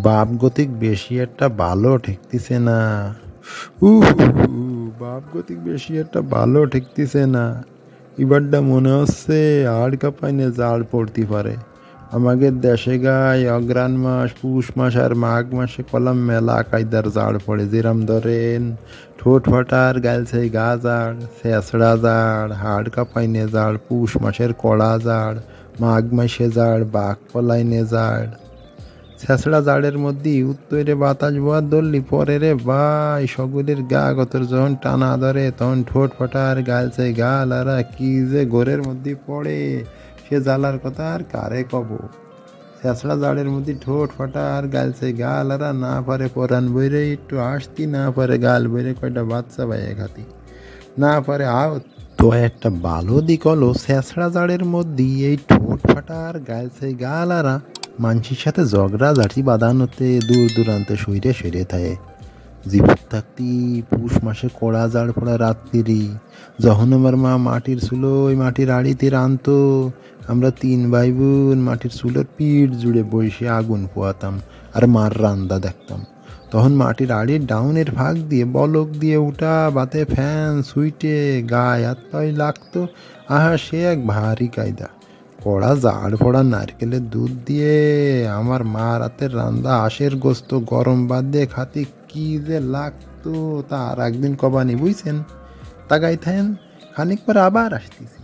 বাপ গতিক বেশি একটা ভালো ঠেকতিছে না। উহু, বাপ গতিক বেশি একটা ভালো ঠেকতিছে না। এবারটা মনে হচ্ছে আর কাপাইনে জাল পড়তে পারে। আমাদের দেশে গায় অগ্রাণ মাস, পুষ মাস আর মাঘ মাসে কলাম মেলা কায়দার জাল পড়ে। যেরাম ধরেন ঠোঁট ফাটার গালছে গা জাড়, ছেঁচড়া জাড়, হাড় কাপাইনে জাড়, পুষ মাসের কড়া জাড়, মাঘ মাসে জাড়, বাঘ পলাইনে জাড়। ছেঁচড়া জাড়ের মধ্যে উত্তরে বাতাস বওয়ার ধরলি পরে রে ভাই সকলের গা গতর যখন টানা ধরে তখন ঠোঁট ফাটার গালছে গাল আর কি যে গোরের মধ্যে পড়ে সে জ্বালার কথা আর কারে কব। ছেঁচড়া জাড়ের মধ্যে ঠোঁট ফাটা আর গালছে গাল আর না পারে পরান বইরে একটু আসতি, না পারে গাল বইরে কয়টা বাচ্চা বাইয়ে খাতি, না পারে আও। তো একটা ভালো দিক হলো ছেঁচড়া জাড়ের মধ্যে এই ঠোঁট ফাটা আর গালছে গাল আরা মানসির সাথে ঝগড়া ঝাঁটি বাঁধানোতে দূর দূরান্তে সইরে সইরে থাকে। জীবত থাকতি পুষ মাসে কড়া জাড় পড়া রাত্রি যখন আমার মা মাটির চুলো ওই মাটির আড়িতে রানতো, আমরা তিন ভাই বোন মাটির চুলোর পিঠ জুড়ে বসে আগুন পোয়াতাম আর মার রান্দা দেখতাম। তখন মাটির আড়ির ডাউনের ভাগ দিয়ে বলক দিয়ে উঠা বাতে ফ্যান সুইটে গায়ে হাত পায়ে লাগতো। আহা সে এক ভারী কায়দা। কড়া জাড় পড়া নারকেলের দুধ দিয়ে আমার মা রাতের রান্দা আশের গোস্ত গরম বাদ দিয়ে খাতি কি যে লাগতো তা আর একদিন কবানি বুঝছেন। তাগাই থাকেন, খানিক পর আবার আসতেছি।